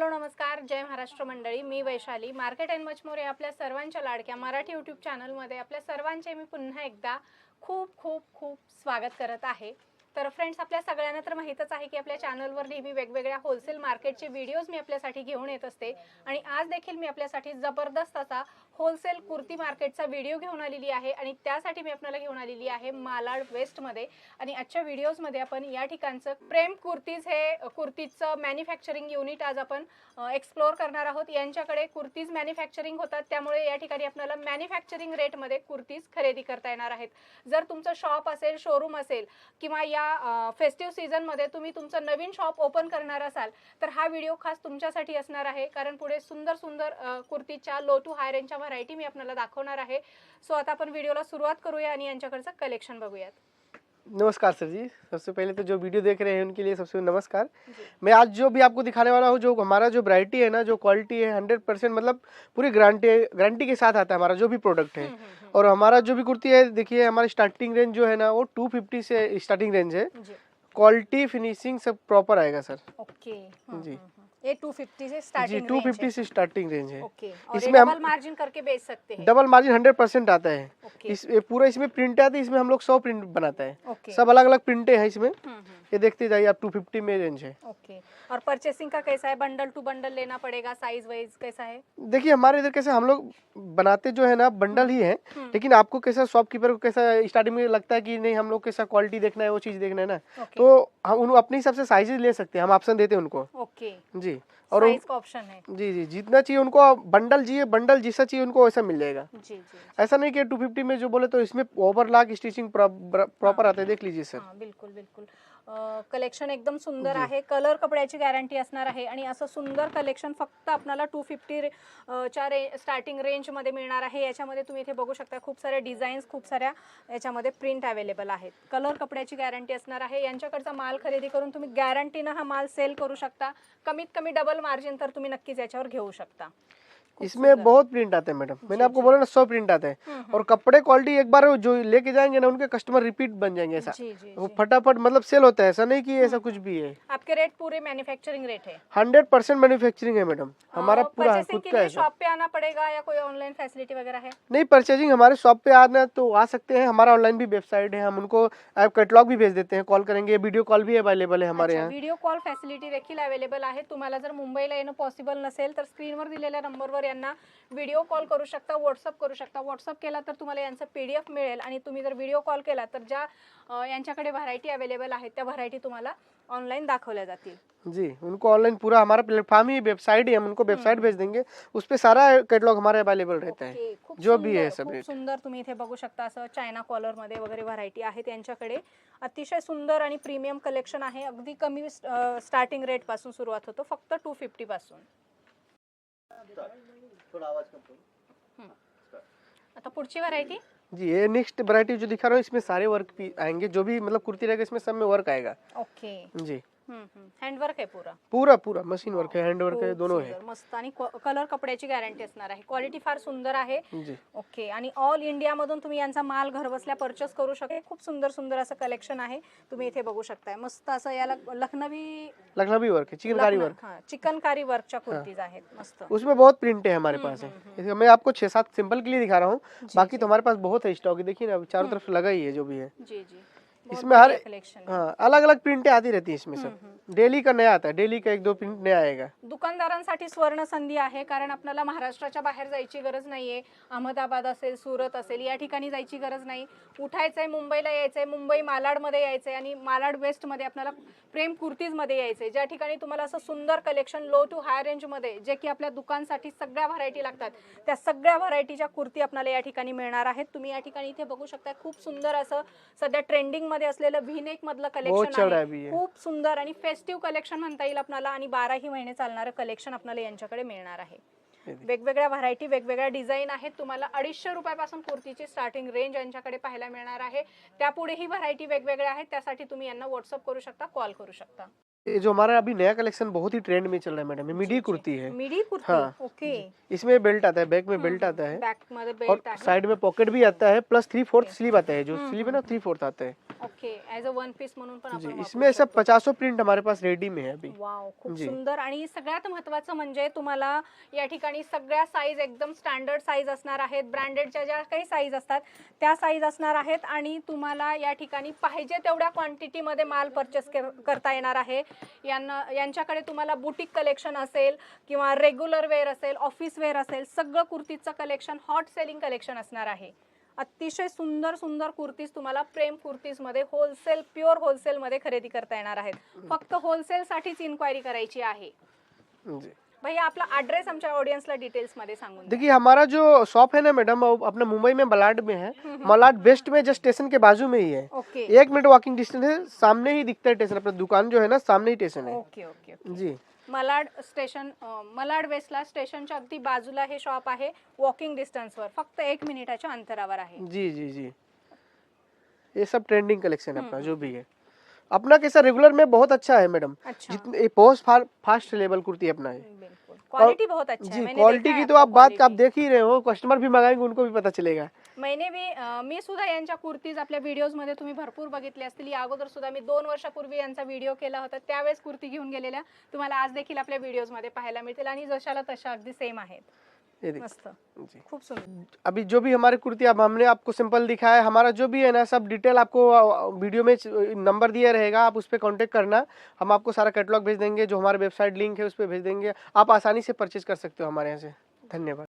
Hello नमस्कार, जय महाराष्ट्र मंडळी. मी Vaishali. Market and much more या आपल्या सर्वांच्या लाडक्या मराठी यूट्यूब चॅनलमध्ये आपल्या सर्वांचे मी पुन्हा एकदा खूप खूप खूप स्वागत करत आहे. तर फ्रेंड्स, आपल्या सगळ्यांना तर माहीतच आहे की आपल्या चॅनलवर नेहमी वेगवेगळ्या होलसेल मार्केटचे व्हिडिओज मी आपल्यासाठी घेऊन येत असते आणि आज देखील मी आपल्यासाठी जबरदस्त असा होलसेल कुर्ती मार्केटचा व्हिडिओ घेऊन आलेली आहे आणि त्यासाठी मी आपल्याला घेऊन आलेली आहे मालाड वेस्टमध्ये. आणि आजच्या व्हिडिओजमध्ये आपण या ठिकाणचं प्रेम कुर्तीज हे कुर्तीचं मॅन्युफॅक्चरिंग युनिट आज आपण एक्सप्लोअर करणार आहोत. यांच्याकडे कुर्तीज मॅन्युफॅक्चरिंग होतात, त्यामुळे या ठिकाणी आपल्याला मॅन्युफॅक्चरिंग रेटमध्ये कुर्तीज खरेदी करता येणार आहेत. जर तुमचं शॉप असेल, शोरूम असेल किंवा या फेस्टिव्ह सीझनमध्ये तुम्ही तुमचं नवीन शॉप ओपन करणार असाल तर हा व्हिडिओ खास तुमच्यासाठी असणार आहे, कारण पुढे सुंदर सुंदर कुर्तीच्या लो टू हाय रेंजच्या व्हरायटी मी आपल्याला दाखवणार आहे. सो आता आपण व्हिडिओला सुरुवात करूया आणि यांच्याकडचं कलेक्शन बघूयात. नमस्कार सर जी, सबसे पहले तो जो वीडियो देख रहे हैं उनके लिए सबसे नमस्कार। मैं आज जो भी आपको दिखाने वाला हूँ, जो हमारा जो वैरायटी है ना, जो क्वालिटी है 100% मतलब पूरी गारंटी के साथ आता है हमारा जो भी प्रोडक्ट है। और हमारा जो भी कुर्ती है, देखिए हमारी स्टार्टिंग रेंज जो है ना वो 250 से स्टार्टिंग रेंज है। क्वालिटी फिनिशिंग सब प्रॉपर आएगा सर। ओके जी ये 250 से जी, स्टार्टिंग 250 से स्टार्टिंग रेंज है। ओके, और इसमें डबल मार्जिन करके बेच सकते हैं। डबल मार्जिन 100% आता है। ओके ये पूरा इसमें प्रिंट आती है, इसमें हम लोग 100 प्रिंट बनाता है। ओके सब अलग अलग प्रिंटे हैं इसमें। ये देखते जाइए आप, 250 में रेंज है। ओके, और परचेसिंग का कैसा है? बंडल टू बंडल लेना पड़ेगा? साइज वाइज कैसा है? देखिए हमारे इधर कैसे हम लोग बनाते जो है ना बंडल ही है, लेकिन आपको कैसा शॉपकीपर को कैसा स्टार्टिंग में लगता है कि नहीं हम लोग कैसा क्वालिटी देखना है, वो चीज देखना है ना, तो हम उन अपने हिसाब से साइजेस ले सकते हैं, हम ऑप्शन देते हैं उनको। ओके, जी, और साइज का ऑप्शन है। जी जी, जितना चाहिए उनको बंडल चाहिए, बंडल जैसा चाहिए उनको वैसा मिल जाएगा। जी जी, ऐसा नहीं कि 250 में जो बोले तो इसमें ओवरलॉक स्टिचिंग प्रॉपर आता है, देख लीजिए सर। हां, बिलकुल बिलकुल. कलेक्शन एकदम सुंदर आहे. कलर कपड्याची गॅरंटी असणार आहे आणि असं सुंदर कलेक्शन फक्त आपल्याला 250 च्या स्टार्टिंग रेंजमध्ये मिळणार आहे. याच्यामध्ये तुम्ही इथे बघू शकता खूप साऱ्या डिझाईन्स, खूप साऱ्या याच्यामध्ये प्रिंट अवेलेबल आहेत. कलर कपड्याची गॅरंटी असणार आहे. यांच्याकडचा माल खरेदी करून तुम्ही गॅरंटीनं हा माल सेल करू शकता. कमीत कमी डबल मार्जिन तर तुम्ही नक्कीच याच्यावर घेऊ शकता. इसमें बहुत प्रिंट आते हैं मैडम, मैंने आपको बोला ना 100 प्रिंट आते हैं। और कपड़े क्वालिटी एक बार जो लेके जाएंगे ना उनके कस्टमर रिपीट बन जाएंगे। ऐसा जी जी वो जी. फटाफट मतलब सेल होता है, ऐसा नहीं कि ऐसा कुछ भी है। आपके रेट पूरे मैन्युफैक्चरिंग रेट है? 100% मैन्युफैक्चरिंग है मैडम, हमारा पूरा परचेसिंग खुद के का लिए है। शॉप पे आना पड़ेगा या कोई ऑनलाइन फैसिलिटी वगैरह है? नहीं, परचेजिंग हमारे शॉप पे आना तो आ सकते हैं, हमारा ऑनलाइन भी वेबसाइट है, हम उनको ऐप कैटलॉग भी भेज देते हैं, कॉल करेंगे, वीडियो कॉल भी अवेलेबल है हमारे यहाँ। व्हिडिओ कॉल फॅसिलिटी देखील अवेलेबल आहे. तुम्हाला जर मुंबईला येणं पॉसिबल नसेल तर स्क्रीनवर दिलेल्या नंबरवर यांना व्हिडिओ कॉल करू शकता, व्हॉट्सअप करू शकता. व्हॉट्सअप केला तर तुम्हाला यांचं PDF मिळेल आणि तुम्ही जर व्हिडिओ कॉल केला तर ज्या यांच्याकडे व्हरायटी अवेलेबल आहेत त्या व्हरायटी तुम्हाला ऑनलाइन दाखवल्या जातील. जी, उनको ऑनलाइन पूरा हमारा प्लेटफॉर्म ही वेबसाइट ही, हम उनको वेबसाइट भेज देंगे, उस पे सारा कैटलॉग हमारे अवेलेबल रहता है, जो भी है सब। खूप सुंदर तुम्ही इथे बघू शकता असं चायना कॉलर मध्ये वगैरे व्हरायटी आहे त्यांच्याकडे. अतिशय सुंदर आणि प्रीमियम कलेक्शन आहे. अगदी कमी स्टार्टिंग रेट पासून सुरुवात होतो, फक्त 250 पासून. आता पुढची व्हरायटी. जी, ये नेक्स्ट वैरायटी जो दिखा रहा हूँ इसमें सारे वर्क भी आएंगे, जो भी मतलब कुर्ती रहेगा इसमें सब में वर्क आएगा। ओके, जी, हँडवर्क आहे पूरा. पूरा पूरा मशीन वर्क है, हैंड वर्क है, दोनों है। मस्त आणि कलर कपड्याची गॅरंटी असणार आहे. क्वालिटी फार सुंदर आहे. जी, ओके, आणि ऑल इंडिया मधून तुम्ही यांचा माल घरबसल्या परचेस करू शकता. खूप सुंदर सुंदर असं कलेक्शन आहे, तुम्ही इथे बघू शकताय. मस्त असं याला लखनवी वर्क है, चिकनकारी वर्क। चिकनकारी वर्कच्या कुर्तीज आहेत. मस्त. उसमें बहुत प्रिंट है हमारे पास है। इसमें मैं आपको 6-7 सिंपल के लिए दिखा रहा हूँ, बाकी तो हमारे पास बहुत है स्टॉक। देखिए ना, चारों तरफ लगा ही है जो भी है। जी जी, इसमें हर कलेक्शन. हाँ, अलग अलग प्रिंटें आती रहती है इसमें सब। डेली का नया आता है, डेली का 1-2 प्रिंट नया आएगा। दुकानदारांसाठी स्वर्ण संधी आहे, कारण आपल्याला महाराष्ट्राच्या बाहेर जायची गरज नाहीये. अहमदाबाद असेल, सुरत असेल, या ठिकाणी जायची गरज नाही. उठायचंय, मुंबईला यायचंय, मुंबई मालाडमध्ये यायचंय आणि मालाड वेस्टमध्ये आपल्याला प्रेम कुर्तीजमध्ये यायचंय, ज्या ठिकाणी तुम्हाला असं सुंदर कलेक्शन लो टू हाय रेंजमध्ये, जे की आपल्या दुकानसाठी सगळ्या व्हरायटी लागतात, त्या सगळ्या व्हरायटीच्या कुर्ती आपल्याला या ठिकाणी मिळणार आहेत. तुम्ही या ठिकाणी इथे बघू शकता खूप सुंदर असं सध्या ट्रेंडिंग मध्ये असलेलं V-neck मधलं कलेक्शन आहे. खूप सुंदर आणि फेस्टिव्ह कलेक्शन म्हणता येईल आपल्याला, आणि 12ही महिने चालणारं कलेक्शन आपल्याला यांच्याकडे मिळणार आहे. वेगवेगळ्या व्हरायटी, वेगवेगळ्या डिझाईन आहेत. तुम्हाला 250 रुपयापासून कुर्तीची स्टार्टिंग रेंज यांच्याकडे पाहायला मिळणार आहे. त्यापुढेही व्हरायटी वेगवेगळ्या आहेत, त्यासाठी तुम्ही यांना व्हॉट्सअप करू शकता, कॉल करू शकता. ये जो हमारा अभी नया कलेक्शन बहुत ही ट्रेंड में चल रहा है मैडम, ये मिडी कुर्ती है। मिडी कुर्ती, हाँ, ओके। इसमें बेल्ट आता है, बैक में बेल्ट आता है बैक मध्ये और बेल्ट आहे, साइड में पॉकेट भी आता है, प्लस 3/4 स्लीव आता है, जो हम्म, स्लीव है ना 3/4 आता है okay. As a one piece म्हणून पण जी। आपण इसमें सब 50 प्रिंट हमारे पास रेडी में है अभी। वाव, खूप जी। सुंदर। आणि सगळ्यात महत्त्वाचं म्हणजे तुम्हाला या ठिकाणी सगळ्या साईज एकदम स्टँडर्ड साईज असणार आहेत, ब्रँडेडच्या ज्या काही साईज असतात त्या साईज असणार आहेत आणि तुम्हाला या ठिकाणी पाहिजे तेवढ्या क्वांटिटीमध्ये माल परचेस करता येणार आहे। यांच्याकडे तुम्हाला बुटीक कलेक्शन असेल किंवा रेग्युलर वेअर असेल, ऑफिस वेअर असेल, सगळं कुर्तीचं कलेक्शन, हॉट सेलिंग कलेक्शन असणार आहे। अतिशय सुंदर सुंदर कुर्तीज तुम्हाला प्रेम कुर्तीज मध्ये होलसेल, प्युअर होलसेल मध्ये खरेदी करता येणार आहेत। फक्त होलसेल साठीच इन्क्वायरी करायची आहे। जी। भैया आपला एड्रेस आमच्या ऑडियन्सला डिटेल्स मध्ये सांगून द्या। देखिए हमारा जो शॉप है ना मैडम, वो अपना मुंबई में मलाड में है। मलाड वेस्ट में जस्ट स्टेशन के बाजू में ही है, ओके 1 मिनट वॉकिंग डिस्टेंस है, सामने ही दिखता है स्टेशन। अपना दुकान जो है ना सामने ही स्टेशन है। Okay okay okay. जी। मलाड स्टेशन, मलाड वेस्टला स्टेशनच्या अगदी बाजूला हे शॉप आहे, वॉकिंग डिस्टन्सवर, फक्त 1 मिनिटाच्या अंतरावर आहे। जी जी जी, ये सब ट्रेंडिंग कलेक्शन है अपना जो भी है। अपना कैसा रेगुलर में बहुत अच्छा है मैडम, अच्छा, जितने पोस्ट फास्ट लेवल कुर्ती अपना है। बिल्कुल क्वालिटी बहुत अच्छा है। जी, मैंने क्वालिटी देखा है की तो आपका आप बात आप quality। देख ही रहे हो, कस्टमर भी मंगाएंगे उनको भी पता चलेगा। मैंने भी मी सुद्धा यांच्या कुर्तीज आपल्या व्हिडिओज मध्ये तुम्ही भरपूर बघितले असतील। या अगोदर सुद्धा मी 2 वर्षापूर्वी यांचा व्हिडिओ केला होता, त्यावेळेस कुर्ती घेऊन गेलेल्या तुम्हाला आज देखील आपल्या व्हिडिओज मध्ये पाहायला मिळतील आणि जशाला तशा अगदी सेम आहेत। ये देखिए। मस्त, जी। खूप सुंदर। अभी जो भी हमारी कुर्ती अब हमने आपको सिंपल दिखाया है, हमारा जो भी है ना सब डिटेल आपको वीडियो में नंबर दिया रहेगा, आप उस पर कांटेक्ट करना। हम आपको सारा कैटलॉग भेज देंगे, जो हमारे वेबसाइट लिंक है उस पर भेज देंगे, आप आसानी से परचेज कर सकते हो हमारे यहाँ से। धन्यवाद।